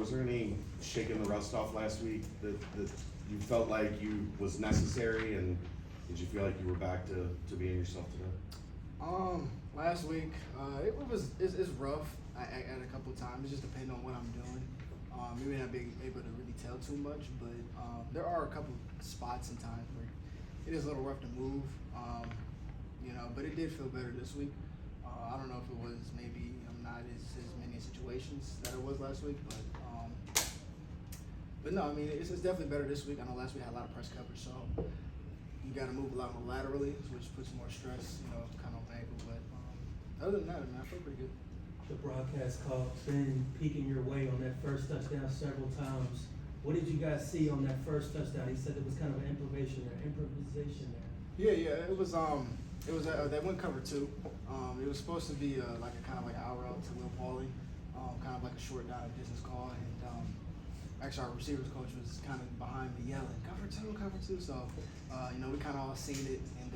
Was there any shaking the rust off last week that you felt like you was necessary, and did you feel like you were back to being yourself today? Last week, it's rough at a couple of times. It just depends on what I'm doing. We may not be able to really tell too much, but there are a couple spots and times where it is a little rough to move. But it did feel better this week. I don't know if it was maybe I'm not as many situations that it was last week, but no, I mean it's definitely better this week. I know last week had a lot of press coverage, so you got to move a lot more laterally, which puts more stress, kind of on the ankle. But other than that, man, I feel pretty good. The broadcast called Ben peeking your way on that first touchdown several times. What did you guys see on that first touchdown? He said it was kind of an improvisation there. Yeah, it was. They went cover 2. It was supposed to be like a kind of like an out route to Will Pauly, kind of like a short down distance call, and actually our receivers coach was kind of behind me yelling cover 2. So we kind of all seen it, and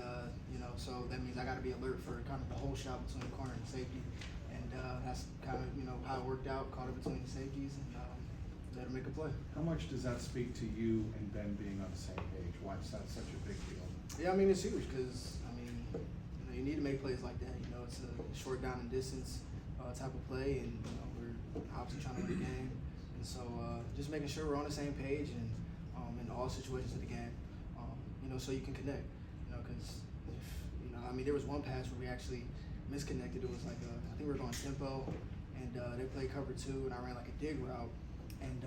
so that means I got to be alert for kind of the whole shot between the corner and the safety, and that's kind of how it worked out. Caught it between the safeties and let him make a play. How much does that speak to you and Ben being on the same page? Why is that such a big deal? Yeah, I mean it's huge because you need to make plays like that. It's a short down and distance type of play, and we're obviously trying to win the game, and so just making sure we're on the same page and in all situations of the game, so you can connect. Because if there was one pass where we actually misconnected. It was like I think we were going tempo, and they played cover 2, and I ran like a dig route, and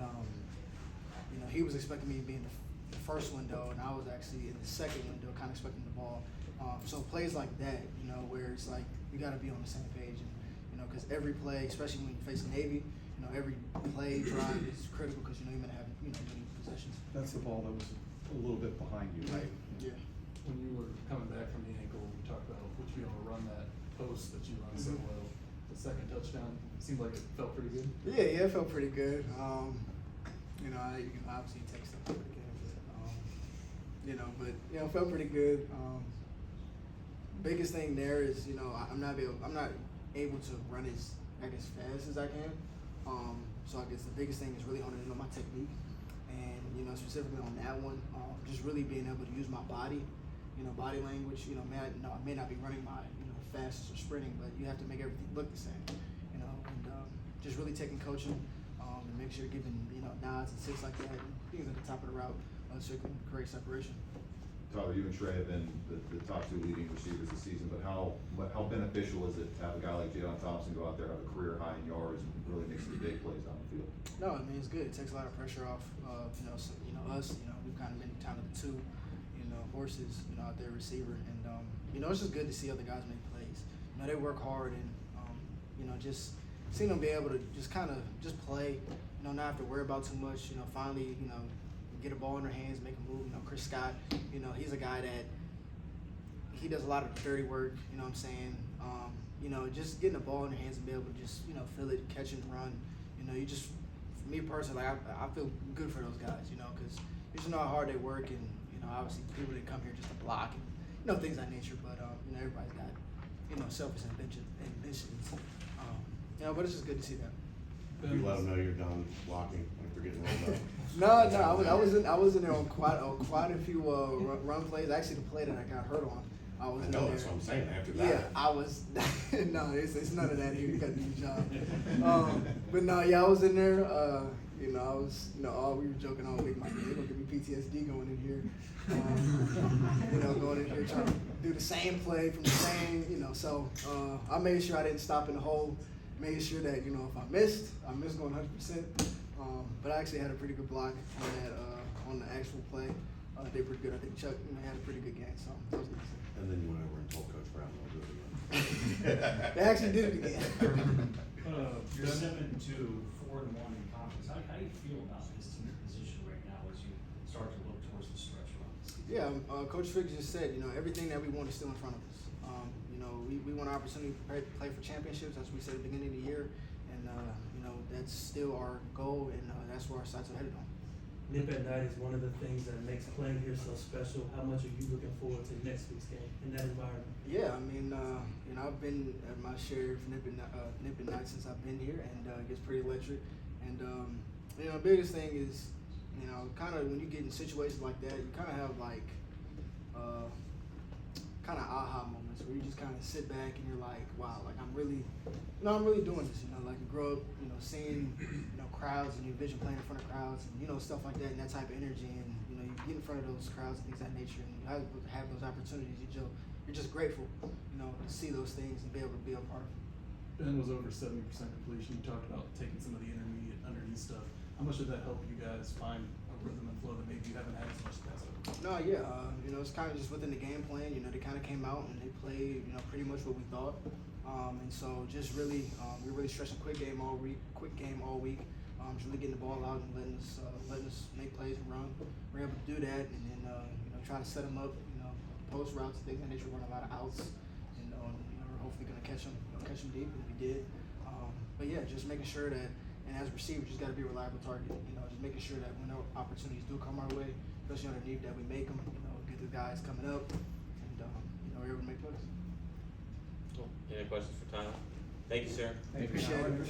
he was expecting me to be in the first window, and I was actually in the second window, kind of expecting the ball. So plays like that, where it's like you got to be on the same page, and because every play, especially when you face the Navy, every play drive is critical because you're going to have many possessions. That's the ball that was a little bit behind you, right? Yeah. When you were coming back from the ankle, we talked about would you be able to run that post that you run so well. The second touchdown seemed like it felt pretty good. Yeah, it felt pretty good. Obviously take stuff over the game, but it felt pretty good. Biggest thing there is I'm not able to run as fast as I can. So I guess the biggest thing is really honing in on my technique, and specifically on that one, just really being able to use my body, body language. I may not be running my fastest or sprinting, but you have to make everything look the same, and just really taking coaching and make sure giving nods and sits like that, and things at the top of the route so you can create separation. Tyler, you and Trey have been the top 2 leading receivers this season, but how beneficial is it to have a guy like Jalen Thompson go out there, have a career high in yards, and really make some big plays down the field? No, it's good. It takes a lot of pressure off. Us. We've kind of been kind of the 2, horses, out there receiver, and it's just good to see other guys make plays. They work hard, and just seeing them be able to just kind of just play. Not have to worry about too much. Finally, get a ball in their hands, make a move. Chris Scott, he's a guy that he does a lot of dirty work. You know what I'm saying? Just getting the ball in their hands and be able to just feel it, catch and run. For me personally, I feel good for those guys. Because you just know how hard they work, and obviously people that come here just to block and things of that nature. But everybody's got selfish ambitions. But it's just good to see that. You let them know you're done blocking, like they're getting rolled up. No. I was in there on quite a few run plays. Actually, the play that I got hurt on, I was in there. That's what I'm saying. After that, yeah, I was. No, it's none of that here. You got to do your job. But no, I was in there. We were joking all week. Like, they're gonna give me PTSD going in here. Going in here trying to do the same play from the same. So I made sure I didn't stop in the hole. Made sure that if I missed going 100%. But I actually had a pretty good block on that on the actual play. They were pretty good. I think Chuck had a pretty good game. So that was good. and then you went over and told Coach Brown they'll do it again. They actually did it again. You're 7-2, 4-1 in conference. How do you feel about this team's position right now as you start to look towards the stretch run? Yeah, Coach Fick just said, everything that we want is still in front of us. We want an opportunity to play for championships, as we said at the beginning of the year, and that's still our goal, and that's where our sights are headed on. Nip at night is one of the things that makes playing here so special. How much are you looking forward to next week's game in that environment? Yeah, I've been at my share of nip at night since I've been here, and it gets pretty electric. And You know, the biggest thing is, you know, kind of when you get in situations like that, you kind of have like, kind of aha moments where you just kind of sit back and you're like, wow, like I'm really doing this. You know, like you grow up, you know, seeing, you know, crowds and you vision playing in front of crowds and you know stuff like that and that type of energy and you know you get in front of those crowds and things of that nature and you have those opportunities. You're just grateful, you know, to see those things and be able to be a part of it. Ben was over 70% completion. You talked about taking some of the intermediate underneath stuff. How much did that help you guys find a rhythm and flow that maybe you haven't had as much past over? No, yeah, you know, it's kind of just within the game plan. You know, they kind of came out and they played, you know, pretty much what we thought. And so just really, we were really stressing quick game all week. Just really getting the ball out and letting us make plays and run. We're able to do that, and then you know, try to set them up. You know, post routes and things like that. Nature run a lot of outs, and you know, we're hopefully gonna catch them deep, and we did. But yeah, just making sure that, and as a receiver, just got to be a reliable target. You know, just making sure that when opportunities do come our way, especially underneath, that we make them. You know, get the guys coming up, and you know, we're able to make plays. Cool. Any questions for Tyler? Thank you, sir. Thank you. Appreciate it.